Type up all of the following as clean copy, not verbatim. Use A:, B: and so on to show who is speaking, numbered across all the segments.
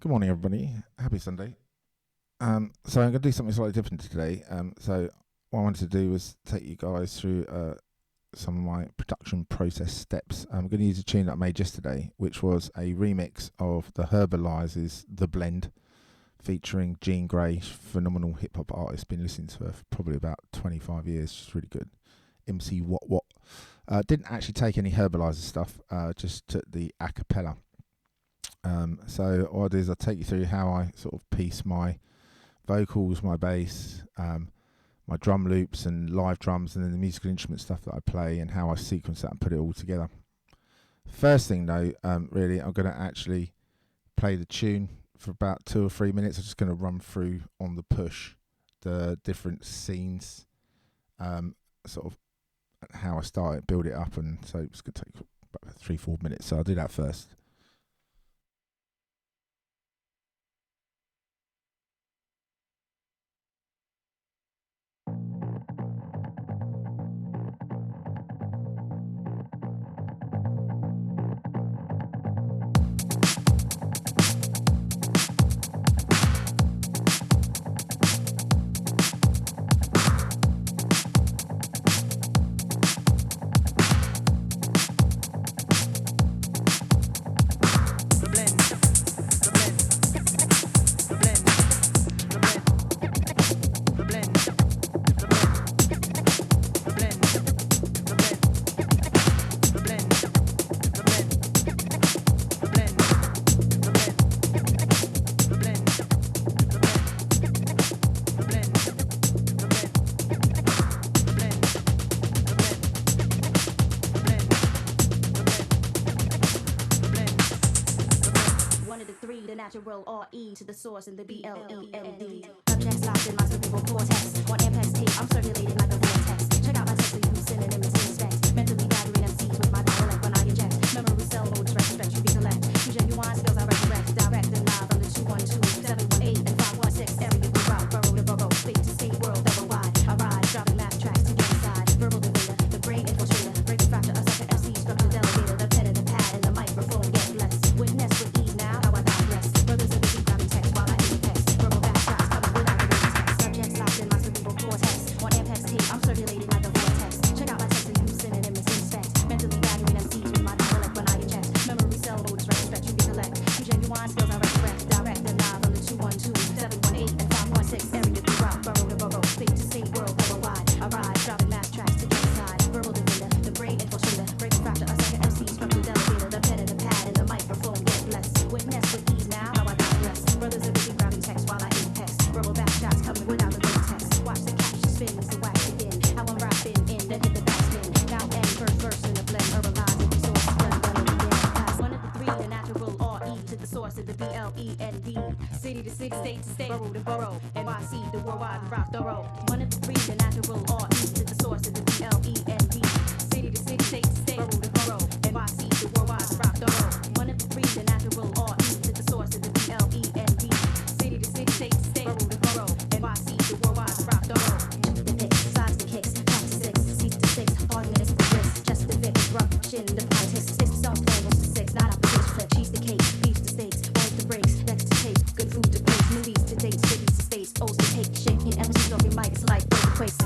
A: Good morning, everybody. Happy Sunday. So I'm going to do something slightly different today. So what I wanted to do was take you guys through some of my production process steps. I'm going to use a tune that I made yesterday, which was a remix of the Herbalizes The Blend, featuring Jean Grey, phenomenal hip-hop artist. Been listening to her for probably about 25 years. She's really good. MC What. Didn't actually take any Herbalizer stuff, just took the Acapella. So what I do is I take you through how I sort of piece my vocals, my bass, my drum loops and live drums, and then the musical instrument stuff that I play, and how I sequence that and put it all together. First thing though, really, I'm going to actually play the tune for about 2 or 3 minutes. I'm just going to run through on the push the different scenes, sort of how I start it, build it up, and so it's going to take about 3-4 minutes. So I'll do that first.
B: R-E to the source in the B-L-E-N-D. Subjects locked in my cerebral cortex. On MPEG, I'm circulating like a vortex. Check out my text, use synonyms and inspect. Mentally gathering MCs with my dialect when I inject. Memory cell mode, stretch, you recollect. Use genuine skills I resurrect. Direct and live on the 212, 718, and 516. Area to route, borough to borough. State to state, world ever wide. I ride, dropping laugh tracks to get inside. Verbal invader, the brain infiltrator. Breaking fracture, a sucker MC, structure delegator. The pen and the pad and the microphone get blessed. Witness with ease now, how I digress. Brothers in the deep grabbing text while I apex. Verbal backtracks coming without the text. Subjects locked in my cerebral cortex. On MPEG tape, I'm circulating like a vortex. Check out my text and use synonyms and inspect. Mentally gathering MCs with my dialect when I inject. Memory cell mode, stretch, you recollect. Use genuine skills I resurrect. Direct and live on the 212, 718, and 516. Area throughout, borough to borough. State to state, world ever wide. I ride, dropping laugh tracks to get inside. Verbal invader, the brain infiltrator. Breaking fracture, a second MC, structure delegator. The pen and the pad and the microphone get blessed. Witness with ease now, how I digress. Brothers are busy grabbing text while I apex. Verbal backshots coming without the text. Watch the capture spin as the wax begin. How I'm rapping in, then hit the backspin. Now end, first verse in the blend. Herbalize the resource, blend, running again. Pass one of the three, the natural R-E to the source of the B-L-E-N-D. City to city, state to state, borough to borough. NYC, the worldwide rock thorough. One of the three, the natural R-E to the source of the B-L-E-N-D. City to city, state to state, borough to borough. NYC, the worldwide rock thorough. One of the three, the natural R-E to the source of the B-L-E-N-D. City to city, state to state, borough to borough. NYC, the worldwide rock thorough. The picks, sides the kicks, top to six, seats to six, arguments to bricks, just the Vic, corruption, the politics, six to some plans to six, not up to six, flip, cheese the cake, beef to steaks, bones to breaks, next to tape, good food to place, movies to dates, cities to states, O's to take, shaking emphasis on your mic, it's like earthquakes.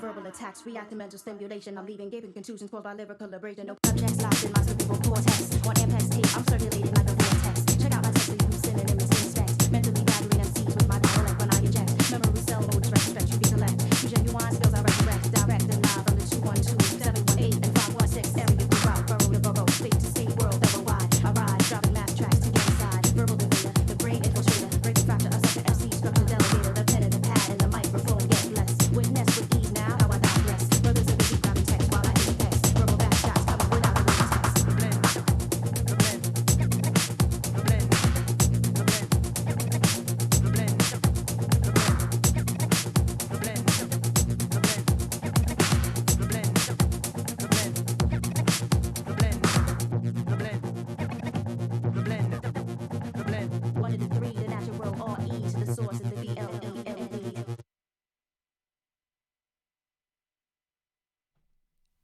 B: Verbal attacks, reacting mental stimulation. I'm leaving, giving contusions caused by lyrical abrasion. No subjects locked in my cerebral cortex. On MPEG tape, I'm circulating like a vortex. Check out my text, use synonyms and inspect. Mentally gathering MCs with my dialect when I inject. Memory cell mode, stretch, you recollect. Use genuine skills I resurrect. Direct and live on the 212, 718, and 516. Area throughout, borough to borough. State to state, world ever wide. I ride, dropping laugh tracks to get inside. Verbal invader, the brain infiltrator. Breaking fracture, a sucker MC, structure delegator. The pen and the pad and the microphone get blessed. Witness with ease now, how I digress. Brothers are busy grabbing text while I apex. Verbal backshots coming without the text.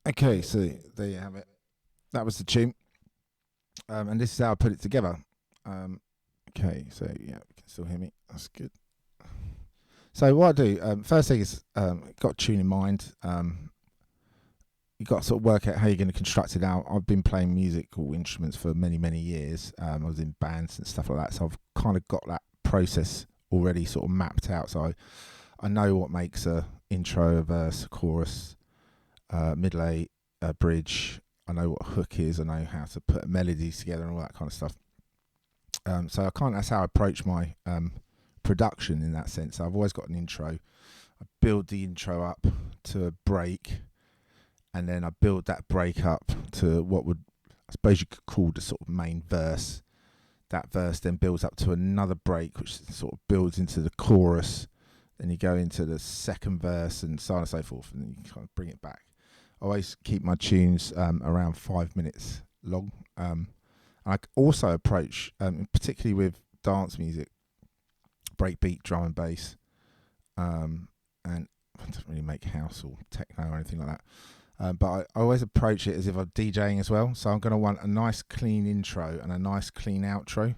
A: Okay, so there you have it. That was the tune, and this is how I put it together. Um, okay, so yeah, you can still hear me. That's good. So what I do, first thing is, got a tune in mind. You got to sort of work out how you're going to construct it out. I've been playing musical instruments for many, many years. I was in bands and stuff like that, so I've kind of got that process already sort of mapped out. So I know what makes a intro, a verse, a chorus, middle eight, a bridge. I know what a hook is. I know how to put melodies together and all that kind of stuff. So that's how I approach my production in that sense. So I've always got an intro. I build the intro up to a break, and then I build that break up to what would, I suppose you could call the sort of main verse. That verse then builds up to another break, which sort of builds into the chorus. Then you go into the second verse and so on and so forth, and then you kind of bring it back. I always keep my tunes around 5 minutes long. I also approach, particularly with dance music, breakbeat, drum and bass, and I don't really make house or techno or anything like that. But I always approach it as if I'm DJing as well. So I'm going to want a nice clean intro and a nice clean outro,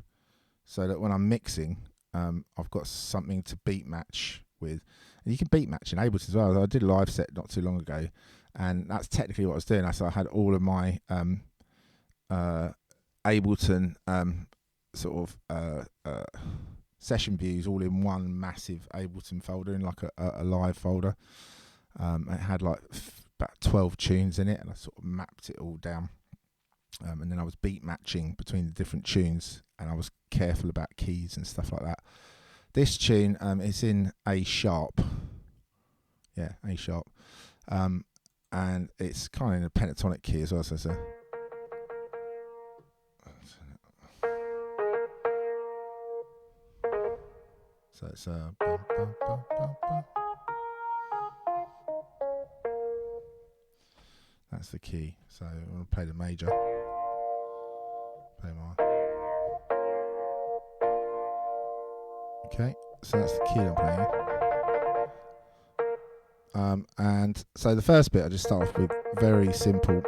A: so that when I'm mixing, I've got something to beat match with. And you can beat match in Ableton as well. I did a live set not too long ago, and that's technically what I was doing. So I had all of my Ableton sort of session views all in one massive Ableton folder, in like a live folder. It had like about 12 tunes in it, and I sort of mapped it all down. And then I was beat matching between the different tunes, and I was careful about keys and stuff like that. This tune is in A sharp. Yeah, A sharp. And it's kind of in a pentatonic key as well, so it's a... So it's a... That's the key. So I'm going to play the major. Play my... Okay, so that's the key I'm playing. And so the first bit, I just start off with very simple,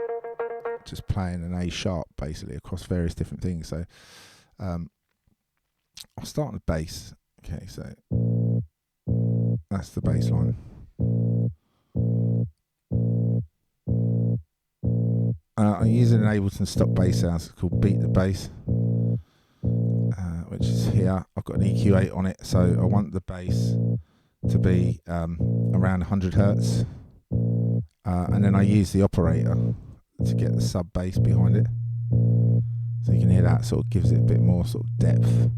A: just playing an A sharp basically across various different things. So I'll start on the bass. Okay, so that's the bass line. I'm using an Ableton stock bass sound. It's called Beat the Bass, which is here. I've got an EQ8 on it, so I want the bass to be around 100 hertz, and then I use the operator to get the sub bass behind it, so you can hear that sort of gives it a bit more sort of depth.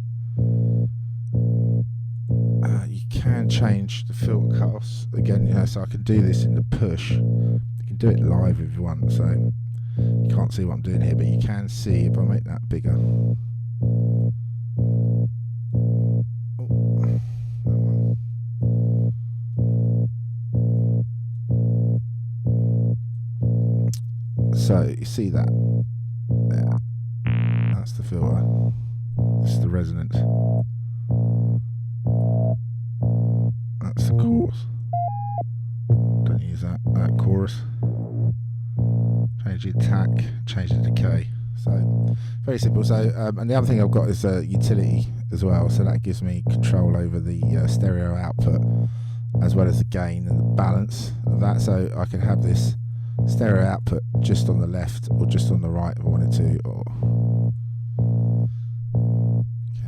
A: You can change the filter cutoffs again, so I can do this in the push. You can do it live if you want, so you can't see what I'm doing here, but you can see if I make that bigger. So you see that there, that's the filter, this is the resonance, that's the chorus. Don't use that chorus. Change the attack, change the decay. So very simple. So and the other thing I've got is a utility as well, so that gives me control over the stereo output as well as the gain and the balance of that, so I can have this stereo output just on the left or just on the right if I wanted to.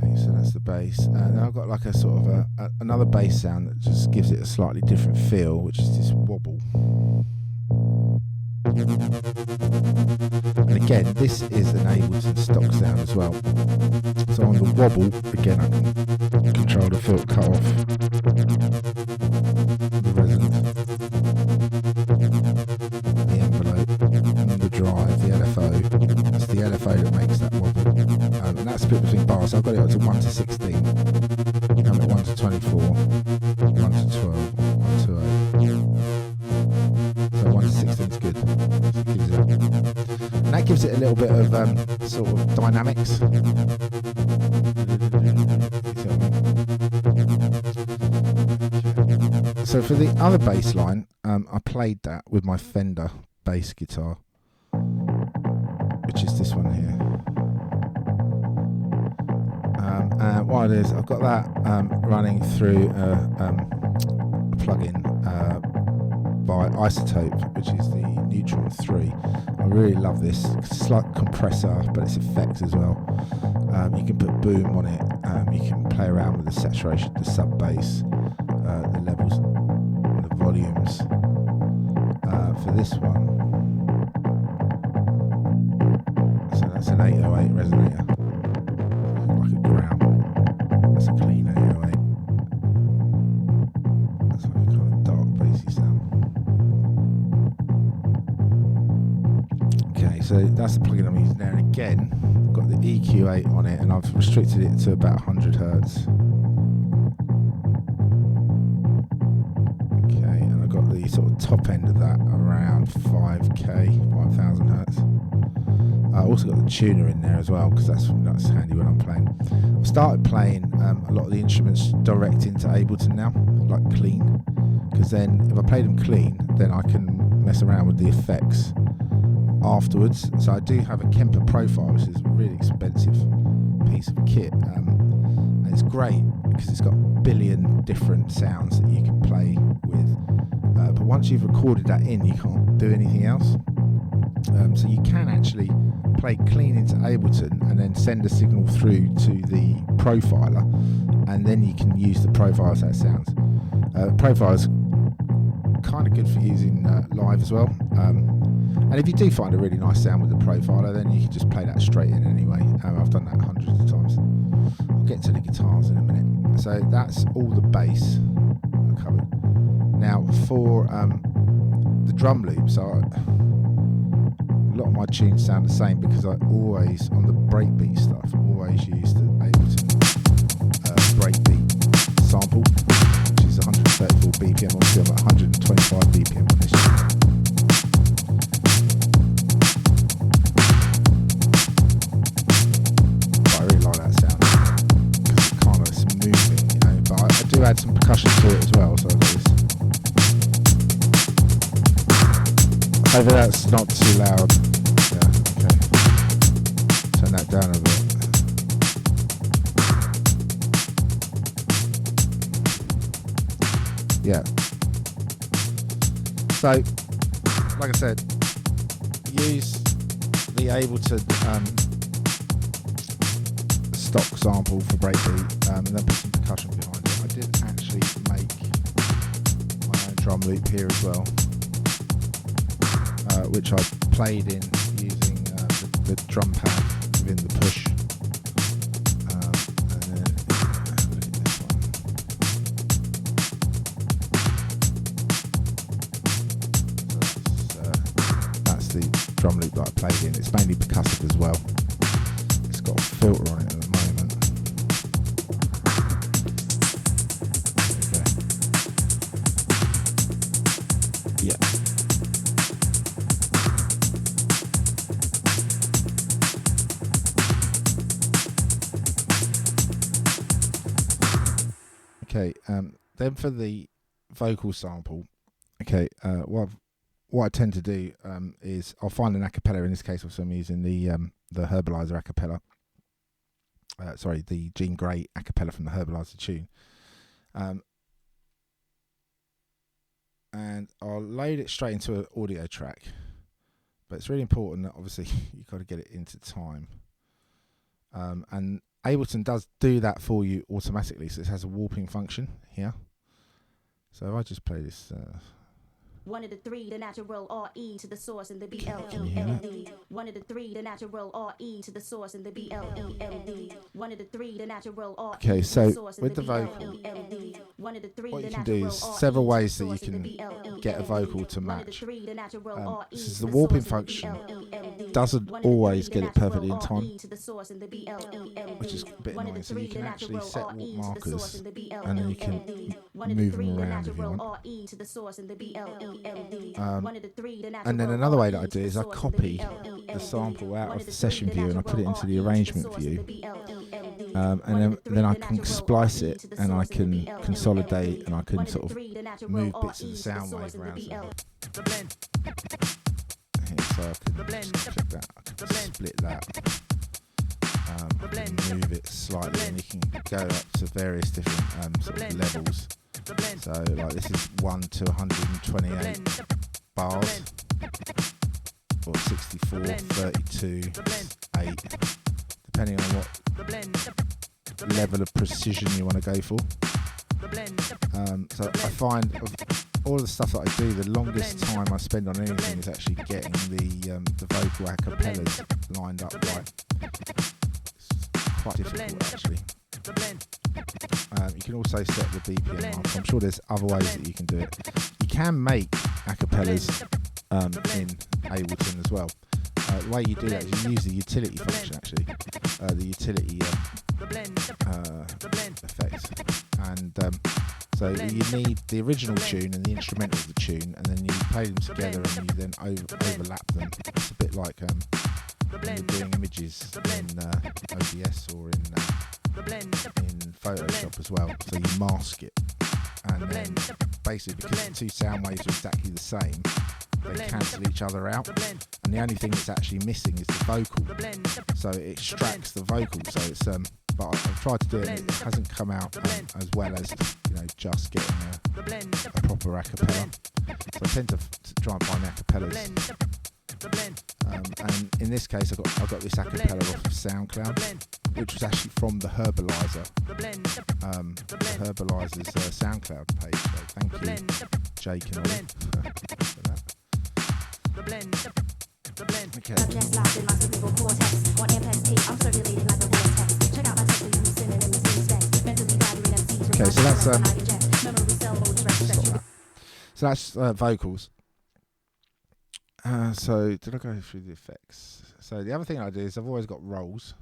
A: Okay, so that's the bass, and then I've got like a sort of another bass sound that just gives it a slightly different feel, which is this wobble. And again, this is an Ableton stock sound as well. So on the wobble, again I can control the filter cutoff, the resonance, the envelope, and the drive, the LFO. It's the LFO that makes that wobble. And that's split between bars. So I've got it up to 1 to 16. I'm at 1 to 24, 1 to 12, 1 to 8. So 1 to 16 is good. And that gives it a little bit of sort of dynamics. So for the other bass line, I played that with my Fender bass guitar, which is this one here. And what it is, I've got that running through a plugin by Isotope, which is the Neutron 3. I really love this. It's like compressor, but it's effects as well. You can put boom on it. You can play around with the saturation, the sub bass, the levels, the volumes. For this one, so that's an 808 resonator, like a ground. That's a clean 808. That's like a kind of dark bassy sound. Okay, so that's the plugin I'm using there, and again, I've got the EQ8 on it, and I've restricted it to about 100 hertz. Okay, and I've got the sort of top end of that around 5k, 5000 hertz. I also got the tuner in there as well, because that's handy when I'm playing. I've started playing a lot of the instruments direct into Ableton now, like clean, because then if I play them clean, then I can mess around with the effects afterwards. So I do have a Kemper Profile, which is a really expensive piece of kit, and it's great because it's got a billion different sounds that you can play with, but once you've recorded that in, you can't do anything else. So you can actually play clean into Ableton and then send a signal through to the profiler, and then you can use the profile as that sounds. Profiler's kind of good for using live as well. And if you do find a really nice sound with the profiler, then you can just play that straight in anyway. I've done that hundreds of times. I'll get to the guitars in a minute. So that's all the bass covered. Now for the drum loops, a lot of my tunes sound the same because I always, on the breakbeat stuff, always use the Ableton breakbeat sample, which is 134 BPM. Obviously I'm at 125 BPM on this. Add some percussion to it as well, so I've got this. Hopefully that's not too loud. Yeah, okay. Turn that down a bit. Yeah. So, like I said, use the Ableton stock sample for breakbeat, and then put some percussion behind it. I did actually make my own drum loop here as well, which I played in using the drum pad within the push. And then look at this one. So that's the drum loop that I played in. It's mainly percussive as well. It's got a filter on it at the moment. Yeah. Okay, then for the vocal sample, okay, what I tend to do is I'll find an acapella. In this case, also I'm using the Herbalizer acapella. Sorry, the Gene Gray acapella from the Herbalizer tune. And I'll load it straight into an audio track. But it's really important that obviously you've got to get it into time. And Ableton does do that for you automatically, so it has a warping function here. So if I just play this.
B: One of the three, the natural RE to the source and the BLEMD. One of the three, the natural RE to the source and the BLEMD. One of the three, the natural RE.
A: Okay, so with the vocal, what you can do is several ways that you can get a vocal to match. This is the warping function. Doesn't always get it perfectly in time, which is a bit annoying. So you can actually set warp markers, and then you can move them around if you want. And then another way that I do is I copy the sample out of the session view and I put it into the arrangement view, and then I can splice it and I can consolidate and I can sort of move bits of the sound wave around. So I can just click that, I can split that, I can move it slightly, and you can go up to various different sort of levels. So like this is 1 to 128 bars, or 64, 32, 8, depending on what level of precision you want to go for. So I find of all of the stuff that I do, the longest time I spend on anything is actually getting the vocal acapellas lined up right. It's quite difficult actually. You can also set the BPM mark. I'm sure there's other ways that you can do it. You can make acapellas in Ableton as well. The way you do that is you use the utility function actually, the utility effects, and so you need the original tune and the instrumental of the tune, and then you play them together and you then overlap them. It's a bit like when you're doing images in OBS or in Photoshop as well. So you mask it, and then basically because the two sound waves are exactly the same, they cancel each other out, and the only thing that's actually missing is the vocal. So it extracts the vocal. So it's but I've tried to do it, and it hasn't come out as well as just getting a proper acapella. So I tend to try and find acapellas. And in this case, I got this acapella off of SoundCloud, which was actually from the Herbalizer, the Herbalizer's SoundCloud page. So thank you, Jake and Ollie, for that. Okay. Okay, so that's So that's vocals. So did I go through the effects? So the other thing I do is I've always got rolls.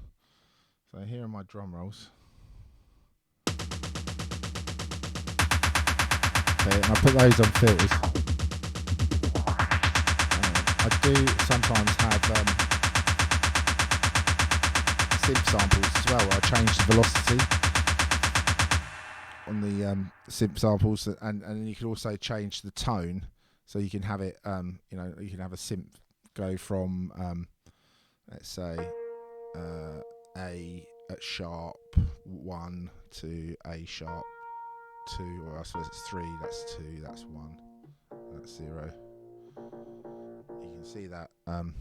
A: So here are my drum rolls. Okay, and I put those on filters. I do sometimes have synth samples as well, where I change the velocity on the synth samples, and then you can also change the tone, so you can have it, you can have a synth go from, let's say, A at sharp 1 to A sharp 2, or I suppose it's 3, that's 2, that's 1, that's 0. You can see that. Where's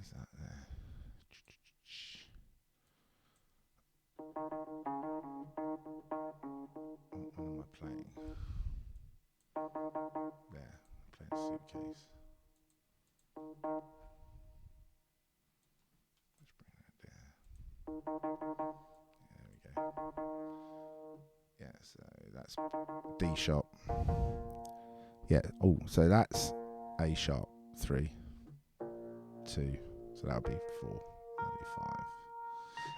A: that there? What am I playing? There, I'm playing Suitcase. Let's bring that there. There we go. Yeah, so that's D sharp. Yeah, oh, so that's A sharp 3, 2, so that'll be 4, that'll be 5.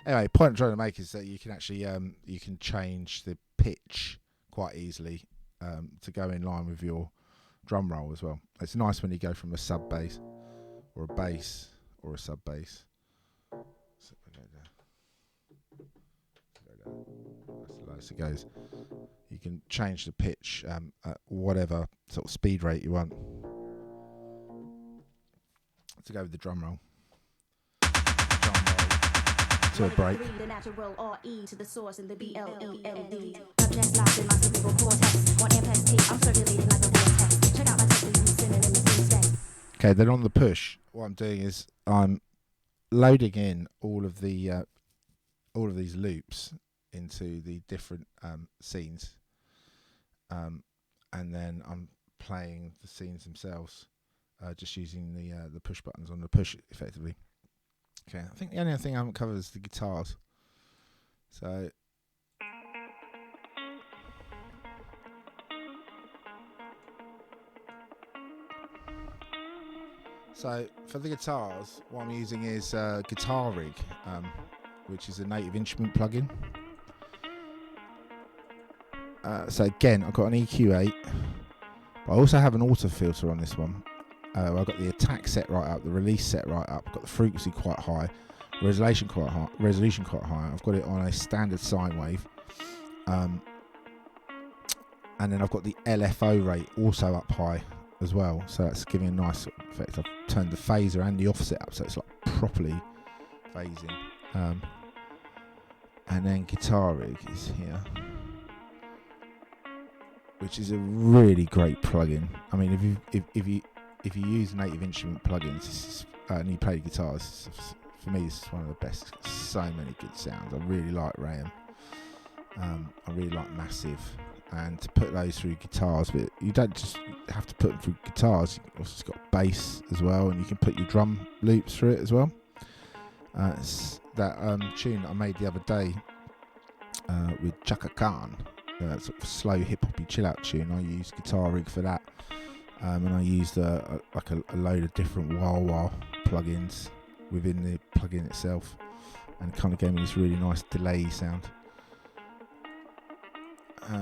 A: Anyway, point I'm trying to make is that you can actually you can change the pitch quite easily to go in line with your drum roll as well. It's nice when you go from a sub bass or a bass or a sub bass. So that's the lowest it goes. You can change the pitch at whatever sort of speed rate you want to go with the drum roll. To a break. The natural RE to the source in the BLELD. Subject locked in my cerebral cortex. On MPST, I'm circulating like a vortex. Check out my text, use synonyms instead. Okay, then on the push, what I'm doing is I'm loading in all of these loops into the different scenes, and then I'm playing the scenes themselves, just using the push buttons on the push effectively. Okay, I think the only thing I haven't covered is the guitars. So for the guitars, what I'm using is Guitar Rig, which is a native instrument plugin. So again, I've got an EQ8, but I also have an auto filter on this one. I've got the attack set right up, the release set right up. I've got the frequency quite high, resolution quite high. I've got it on a standard sine wave, and then I've got the LFO rate also up high as well, so that's giving a nice sort of effect. I've turned the phaser and the offset up, so it's like properly phasing. And then Guitar Rig is here, which is a really great plugin. I mean, if you use native instrument plugins and you play guitars, for me this is one of the best. So many good sounds. I really like Rayham. I really like Massive, and to put those through guitars, but you don't just have to put them through guitars. You've also got bass as well, and you can put your drum loops through it as well. It's that tune that I made the other day with Chaka Khan, sort of slow hip hoppy chill out tune. I used Guitar Rig for that, and I used a load of different wah-wah plugins within the plugin itself, and it kind of gave me this really nice delay sound.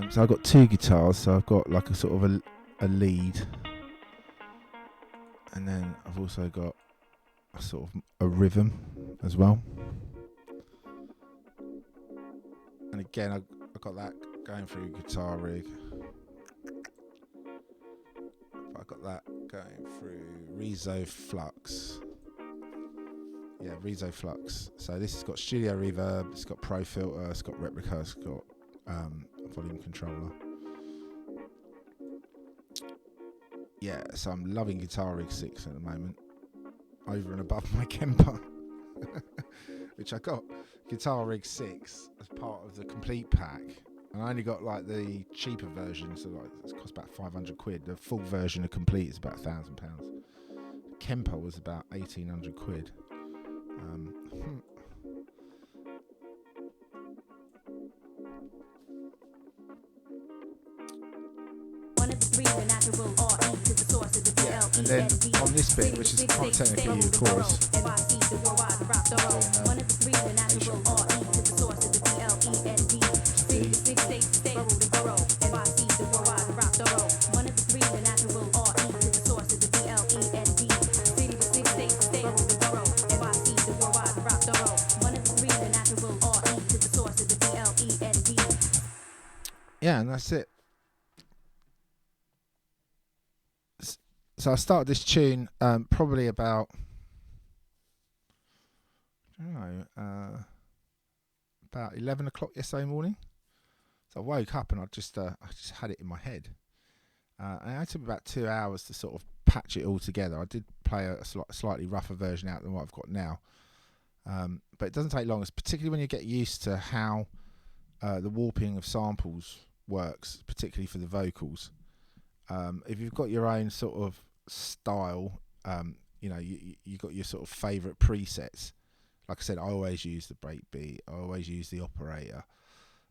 A: So I've got two guitars, so I've got like a sort of a lead, and then I've also got a sort of a rhythm as well. And again, I've got that going through Guitar Rig. I've got that going through Rezo Flux. Yeah, Rezo Flux. So this has got Studio Reverb, it's got Pro Filter, it's got Replica, it's got volume controller. Yeah, so I'm loving Guitar Rig 6 at the moment, over and above my Kemper, which I got Guitar Rig 6 as part of the Komplete pack, and I only got like the cheaper version, so like it cost about 500 quid. The full version of Komplete is about £1,000. Kemper was about 1,800 quid. And then on this bit, which is quite technically the chorus, yeah, and that's it. So I started this tune probably about, I don't know, about 11 o'clock yesterday morning. So I woke up and I just had it in my head. And it took me about 2 hours to sort of patch it all together. I did play a slightly rougher version out than what I've got now. But it doesn't take long, particularly when you get used to how the warping of samples works, particularly for the vocals. If you've got your own sort of style, you know, you got your sort of favourite presets. Like I said, I always use the breakbeat, I always use the operator,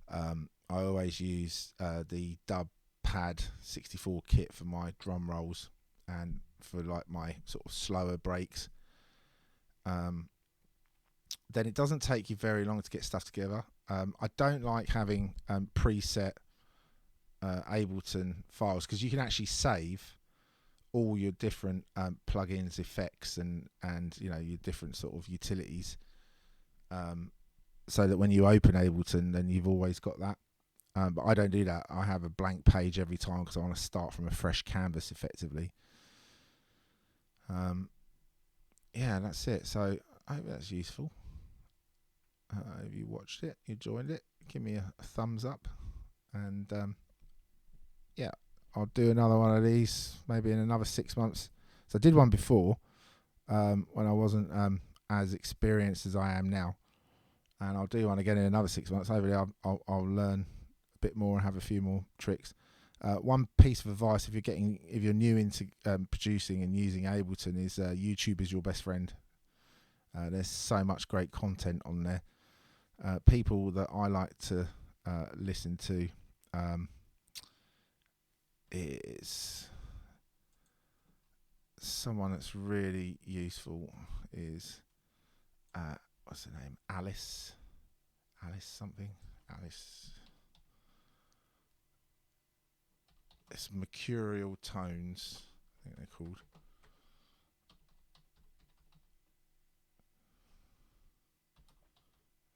A: I always use the dub pad 64 kit for my drum rolls and for like my sort of slower breaks. Then it doesn't take you very long to get stuff together. I don't like having preset Ableton files, because you can actually save all your different plugins, effects, and you know, your different sort of utilities, so that when you open Ableton, then you've always got that. But I don't do that. I have a blank page every time because I want to start from a fresh canvas, effectively. Yeah, that's it. So I hope that's useful. If you watched it, you joined it, give me a thumbs up, and yeah, I'll do another one of these maybe in another 6 months. So I did one before when I wasn't as experienced as I am now, and I'll do one again in another 6 months. Hopefully I'll learn a bit more and have a few more tricks. One piece of advice, if you're new into producing and using Ableton, is YouTube is your best friend. There's so much great content on there. People that I like to listen to, is someone that's really useful is what's her name? Alice something. It's Mercurial Tones, I think they're called.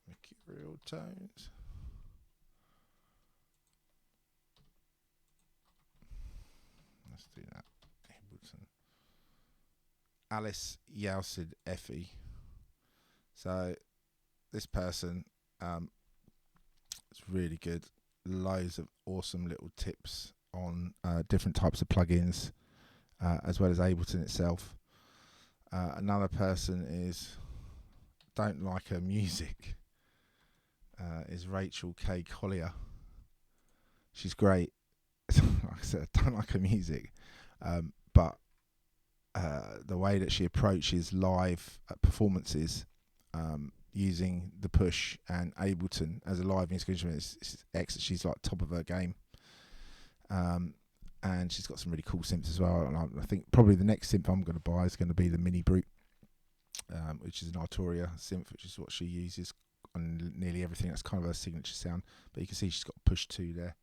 A: Mercurial Tones. Let's do that. Alice Yalcid Effie. So this person is really good. Loads of awesome little tips on different types of plugins, as well as Ableton itself. Another person is Don't Like Her Music. Is Rachel K. Collier. She's great. Like I said, I don't like her music, but the way that she approaches live performances using the Push and Ableton as a live music instrument is excellent. She's like top of her game, and she's got some really cool synths as well. And I think probably the next synth I'm going to buy is going to be the Mini Brute, which is an Arturia synth, which is what she uses on nearly everything. That's kind of her signature sound. But you can see she's got Push 2 there.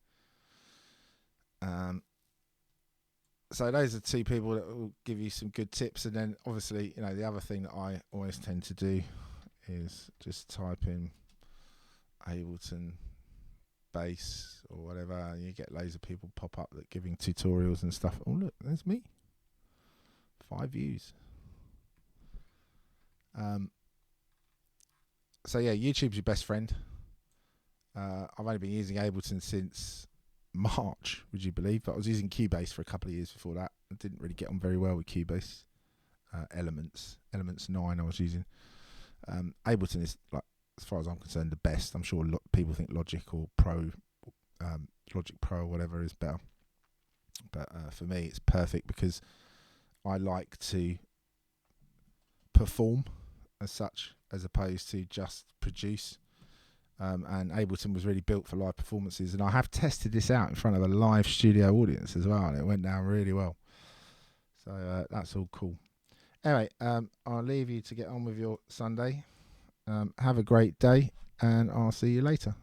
A: So those are two people that will give you some good tips. And then obviously, the other thing that I always tend to do is just type in Ableton bass or whatever, and you get loads of people pop up that giving tutorials and stuff. Oh look, there's me. 5 views. So yeah, YouTube's your best friend. I've only been using Ableton since March, would you believe? But I was using Cubase for a couple of years before that. I didn't really get on very well with Cubase. Elements 9 I was using. Ableton is, like, as far as I'm concerned, the best. I'm sure people think Logic or Logic Pro or whatever is better. But for me, it's perfect because I like to perform as such, as opposed to just produce. And Ableton was really built for live performances, and I have tested this out in front of a live studio audience as well, and it went down really well. So that's all cool. Anyway, I'll leave you to get on with your Sunday. Have a great day, and I'll see you later.